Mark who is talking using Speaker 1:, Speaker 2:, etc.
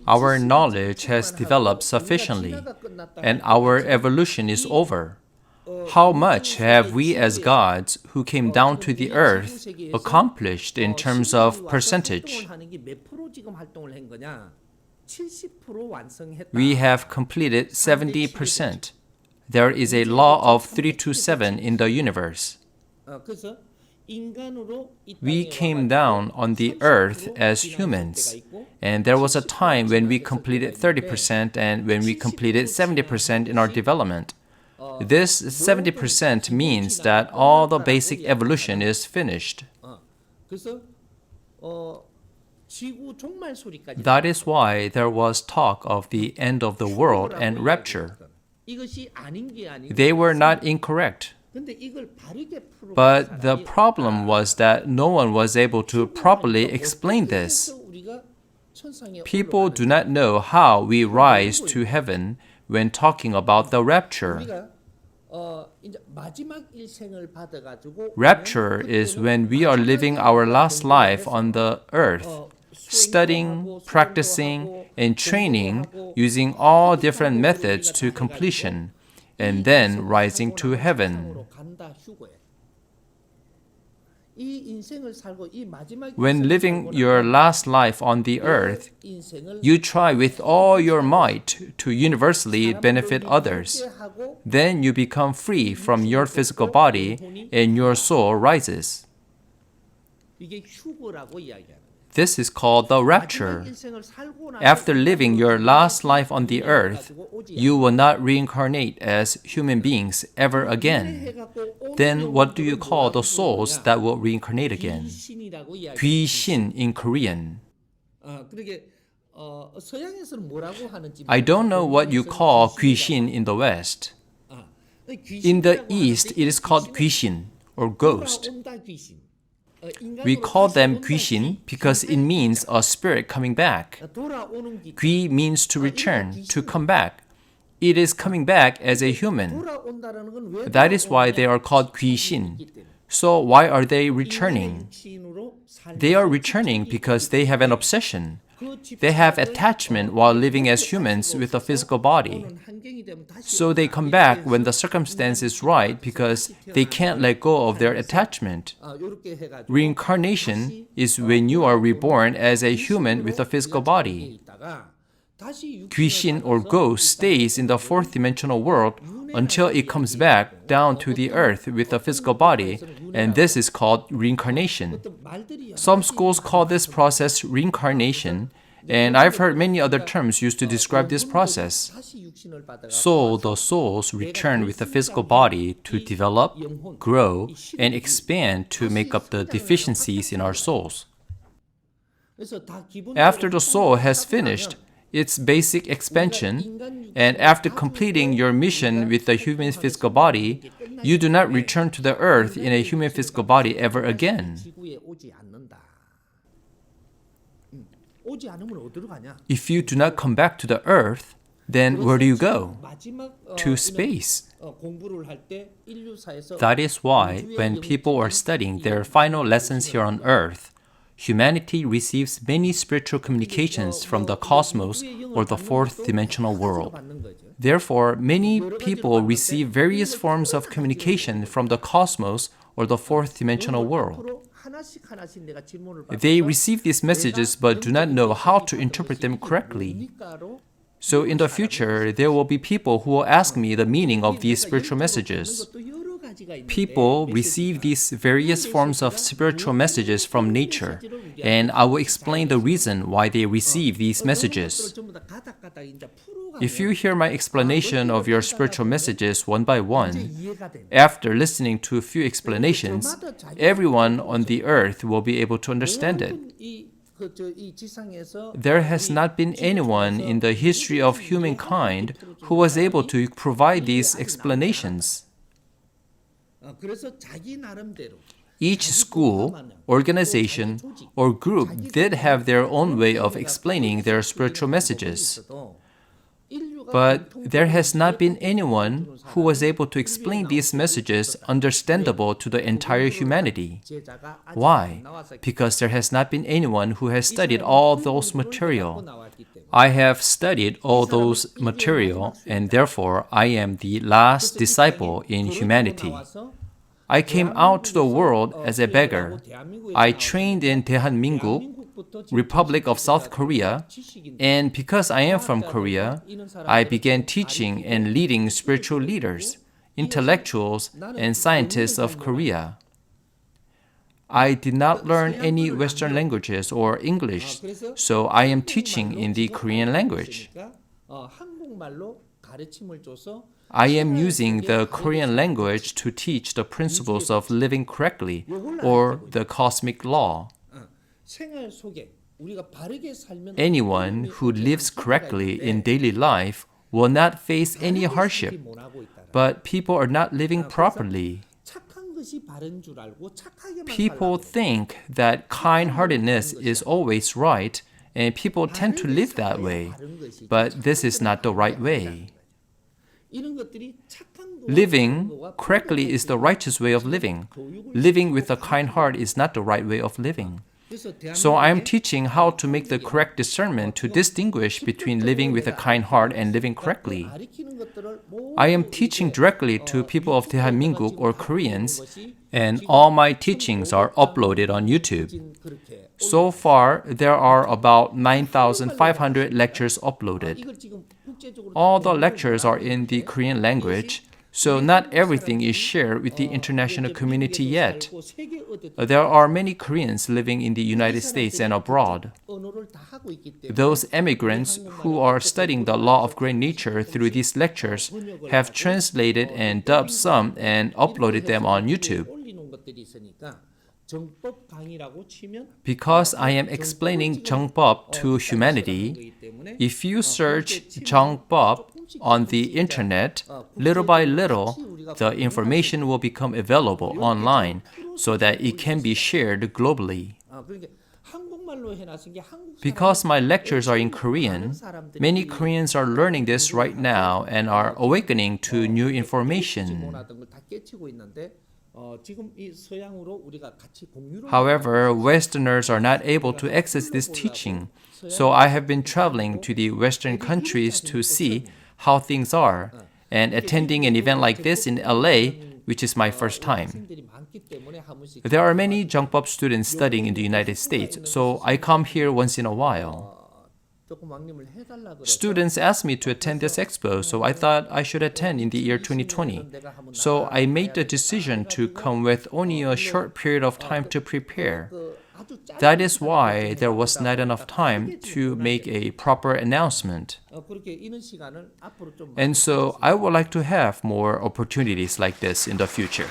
Speaker 1: Our knowledge has developed sufficiently, and our evolution is over. How much have we as gods who came down to the earth accomplished in terms of percentage? We have completed 70%. There is a law of 3 to 7 in the universe. We came down on the earth as humans, and there was a time when we completed 30% and when we completed 70% in our development. This 70% means that all the basic evolution is finished. That is why there was talk of the end of the world and rapture. They were not incorrect. But the problem was that no one was able to properly explain this. People do not know how we rise to heaven when talking about the rapture. Rapture is when we are living our last life on the earth, studying, practicing, and training using all different methods to completion, and then rising to heaven. When living your last life on the earth, you try with all your might to universally benefit others. Then you become free from your physical body and your soul rises. This is called the rapture. After living your last life on the earth, you will not reincarnate as human beings ever again. Then what do you call the souls that will reincarnate again? 귀신 in Korean. I don't know what you call 귀신 in the West. In the East, it is called 귀신 or ghost. We call them 귀신 because it means a spirit coming back. 귀 means to return, to come back. It is coming back as a human. That is why they are called 귀신. So why are they returning? They are returning because they have an obsession. They have attachment while living as humans with a physical body. So they come back when the circumstance is right because they can't let go of their attachment. Reincarnation is when you are reborn as a human with a physical body. 귀신 or ghost stays in the fourth dimensional world until it comes back down to the earth with a physical body, and this is called reincarnation. Some schools call this process reincarnation, and I've heard many other terms used to describe this process. So the souls return with a physical body to develop, grow, and expand to make up the deficiencies in our souls. After the soul has finished its basic expansion, and after completing your mission with the human physical body, you do not return to the earth in a human physical body ever again. If you do not come back to the earth, then where do you go? To space. That is why when people are studying their final lessons here on earth, humanity receives many spiritual communications from the cosmos or the fourth dimensional world. Therefore, many people receive various forms of communication from the cosmos or the fourth dimensional world. They receive these messages but do not know how to interpret them correctly. So in the future, there will be people who will ask me the meaning of these spiritual messages. People receive these various forms of spiritual messages from nature, and I will explain the reason why they receive these messages. If you hear my explanation of your spiritual messages one by one, after listening to a few explanations, everyone on the earth will be able to understand it. There has not been anyone in the history of humankind who was able to provide these explanations. Each school, organization, or group did have their own way of explaining their spiritual messages. But there has not been anyone who was able to explain these messages understandable to the entire humanity. Why? Because there has not been anyone who has studied all those material. I have studied all those material, and therefore I am the last disciple in humanity. I came out to the world as a beggar. I trained in Daehanmin국, Republic of South Korea, and because I am from Korea, I began teaching and leading spiritual leaders, intellectuals, and scientists of Korea. I did not learn any Western languages or English, so I am teaching in the Korean language. I am using the Korean language to teach the principles of living correctly, or the cosmic law. Anyone who lives correctly in daily life will not face any hardship, but people are not living properly. People think that kind-heartedness is always right, and people tend to live that way, but this is not the right way. Living correctly is the righteous way of living. Living with a kind heart is not the right way of living. So I am teaching how to make the correct discernment to distinguish between living with a kind heart and living correctly. I am teaching directly to people of Daehanmin국 or Koreans, and all my teachings are uploaded on YouTube. So far, there are about 9,500 lectures uploaded. All the lectures are in the Korean language, so not everything is shared with the international community yet. There are many Koreans living in the United States and abroad. Those immigrants who are studying the law of great nature through these lectures have translated and dubbed some and uploaded them on YouTube. Because I am explaining Jungbub to humanity, if you search Jungbub on the internet, little by little, the information will become available online so that it can be shared globally. Because my lectures are in Korean, many Koreans are learning this right now and are awakening to new information. However, Westerners are not able to access this teaching, so I have been traveling to the Western countries to see how things are, and attending an event like this in LA, which is my first time. There are many Jungbub students studying in the United States, so I come here once in a while. Students asked me to attend this expo, so I thought I should attend in the year 2020. So I made the decision to come with only a short period of time to prepare. That is why there was not enough time to make a proper announcement. And so I would like to have more opportunities like this in the future.